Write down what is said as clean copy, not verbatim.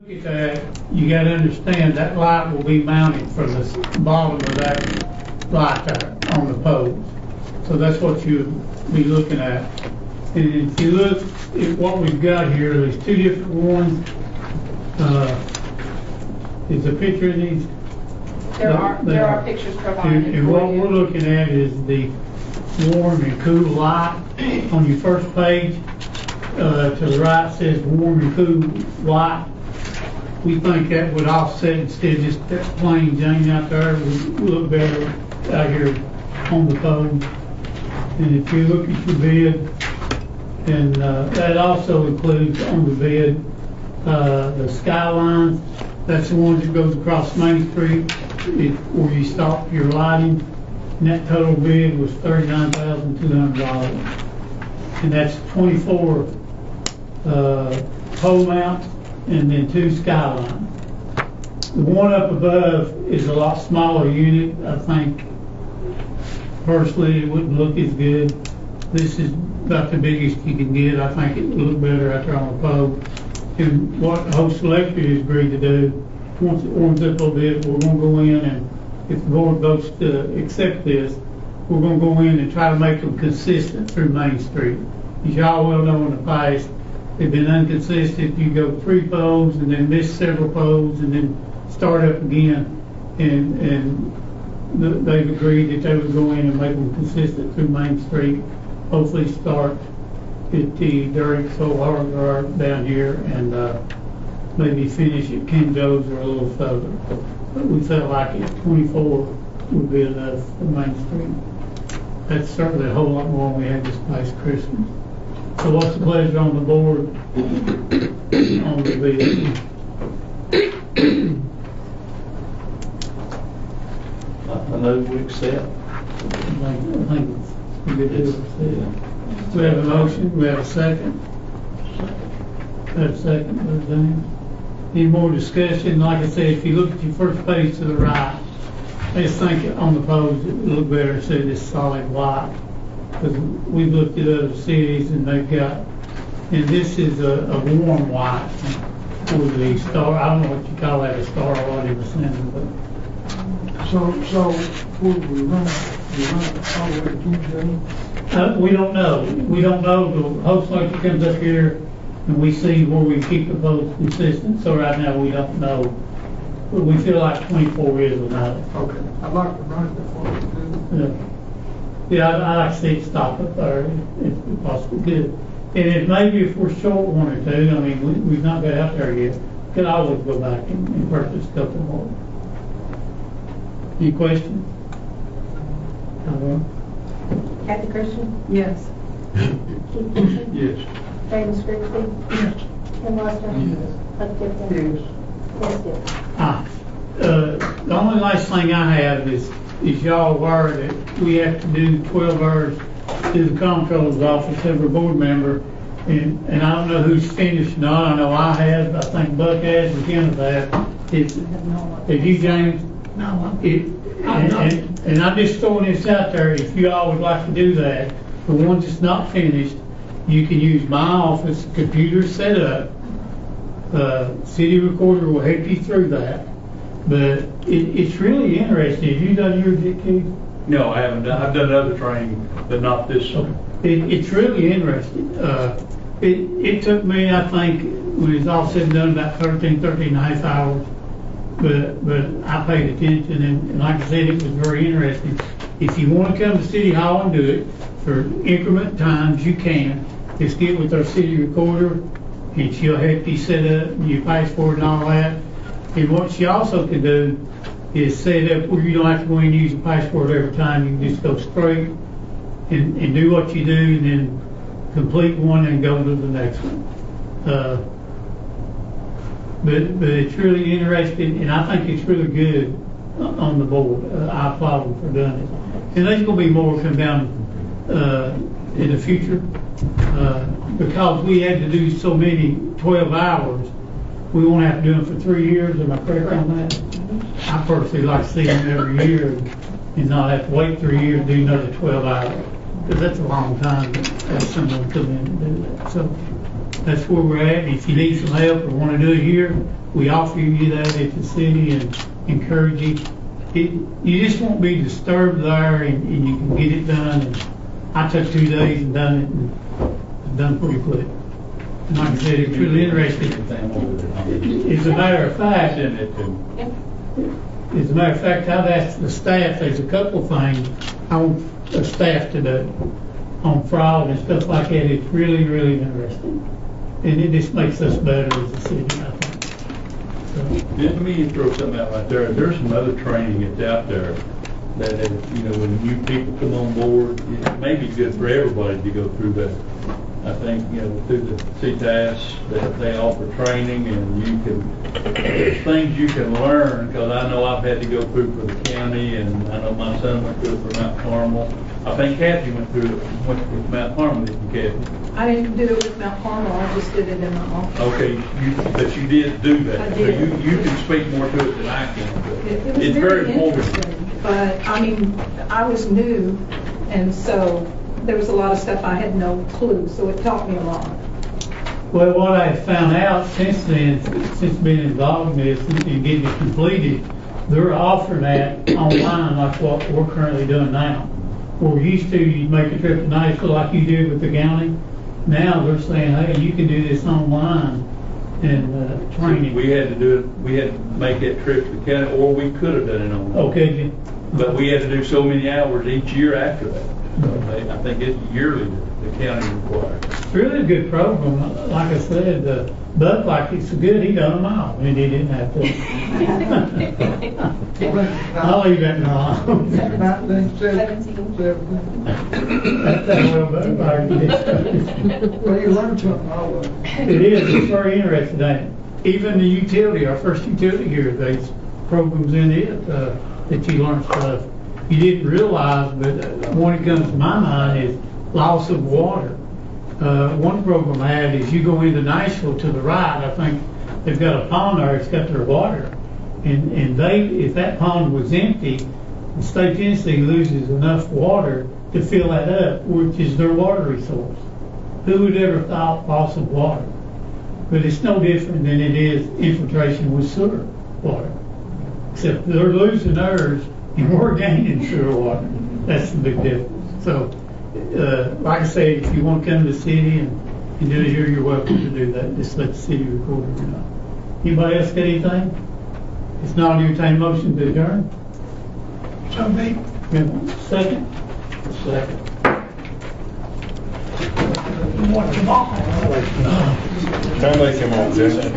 Look at that, you got to understand that light will be mounted from the bottom of that light there on the poles. So that's what you'll be looking at. And if you look at what we've got here, there's two different ones. Is a picture of these? There are pictures provided. And what we're looking at is the warm and cool light on your first page. To the right says warm and cool light. We think that would offset instead of just that plain Jane out there would look better out here on the pole. And if you look at your bid, and that also includes on the bid the skylines. That's the one that goes across Main Street where you stop your lighting. And that total bid was $39,200. And that's 24 pole mounts and then 2 skylines. The one up above is a lot smaller unit. I think personally it wouldn't look as good. This is about the biggest you can get. I think it would look better out there on the pole. And what Host Electric has agreed to do, once it warms up a little bit, we're going to go in and if the board votes to accept this, we're going to go in and try to make them consistent through Main Street. As y'all well know in the past, they've been inconsistent. You go 3 poles and then miss several poles and then start up again. And they've agreed that they would go in and make them consistent through Main Street. Hopefully start at the Derrick Solar Guard down here and maybe finish at King Joe's or a little further. But we felt like 24 would be enough for Main Street. That's certainly a whole lot more than we had this past Christmas. So what's the pleasure on the board on the bid? I know we accept. I think it's a good deal to accept. We have a motion, we have a second. We have a second, Brother James. Any more discussion? Like I said, if you look at your first page to the right, I just think on the poles it would look better instead of this solid white. Because we've looked at other cities and they've got, and this is a warm white for the star. I don't know what you call that, a star or whatever, but. So would we run it all the way to King We don't know. We don't know. The host electric comes up here and we see where we keep the poles consistent. So right now we don't know. But we feel like 24 is enough. Okay. I'd like to run it before we do. Yeah. Yeah, I'd like to see it stop up there if possible. Good. And if maybe if we're short 1 or 2, I mean, we've not got out there yet, could always go back and purchase a couple more. Any questions? Kathy Christian? Yes. Keith Christian? Yes. James Grigsby? Yes. Tim Lester? Yes. Bud Gibson? Yes. Yes, The only last thing I have is y'all aware that we have to do 12 hours to the comptroller's office, every board member, and I don't know who's finished or not. I know I have, I think Buck has, and Kenneth has. Have you, James? No, And I'm just throwing this out there, if you all would like to do that, the ones that's not finished, you can use my office, computer set up. City recorder will help you through that. But it's really interesting. Have you done yours, Keith? No, I haven't done. I've done other training, but not this one. It's really interesting. It took me, I think, when it's all said and done, about 13 and a half hours. But I paid attention, and like I said, it was very interesting. If you want to come to City Hall and do it for increment times, you can. Just get with our city recorder, and she'll help you set up your passport and all that. And what she also can do is set up where you don't have to go in and use a passport every time. You can just go straight and do what you do, and then complete one and go to the next one. But it's really interesting, and I think it's really good on the board. I applaud them for doing it. And there's going to be more come down in the future because we had to do so many 12 hours. We won't have to do them for 3 years. Am I correct on that? I personally like to see them every year and not have to wait 3 years to do another 12 hours because that's a long time to have someone come in and do that. So that's where we're at. If you need some help or want to do it here, we offer you that at the city and encourage you. You just won't be disturbed there, and you can get it done. And I took 2 days and done it, and done pretty quick. And like I said, it's really interesting. As a matter of fact, I've asked the staff, there's a couple things I want the staff to do on fraud and stuff like that. It's really, really interesting. And it just makes us better as a city, I think. Let me throw something out right there. There's some other training that's out there that, when new people come on board, it may be good for everybody to go through that. I think, through the CTAS, that they offer training, and there's things you can learn, because I know I've had to go through for the county, and I know my son went through it for Mount Carmel. I think Kathy went through it with Mount Carmel, didn't you, Kathy? I didn't do it with Mount Carmel, I just did it in my office. Okay, but you did do that. I did. So you can speak more to it than I can. It was It's very important. interesting, but I mean, I was new, and so there was a lot of stuff I had no clue, so it taught me a lot. Well, what I found out since then, since being involved in this and getting it completed, they're offering that online like what we're currently doing now. Where we used to, you'd make a trip to Nashville like you did with the county. Now they're saying, hey, you can do this online and training. We had to do it, we had to make that trip to the county, or we could have done it online. Okay. But we had to do so many hours each year after that. So I think it's yearly that the county requires. It's really a good program. Like I said, Bud, like it's so good, he done them all, and he didn't have to. I'll leave that alone. 1917. That's that little bit about it. Well, you learn something always. It is, it's very interesting, ain't it? Even the utility, our first utility here, there's programs in it that you learn stuff you didn't realize, but one that comes to my mind is loss of water. One program I had is you go into Nashville to the right, I think they've got a pond there, it's got their water. And if that pond was empty, the state of Tennessee loses enough water to fill that up, which is their water resource. Who would ever thought loss of water? But it's no different than it is infiltration with sewer water. Except they're losing theirs and we're gaining sewer water. That's the big difference. So, like I say, if you want to come to the city and do it here, you're welcome to do that. Just let the city record it or not. Anybody else got anything? It's not an entertained motion to adjourn. So me. Second? Second. Turn like him on, Jesse.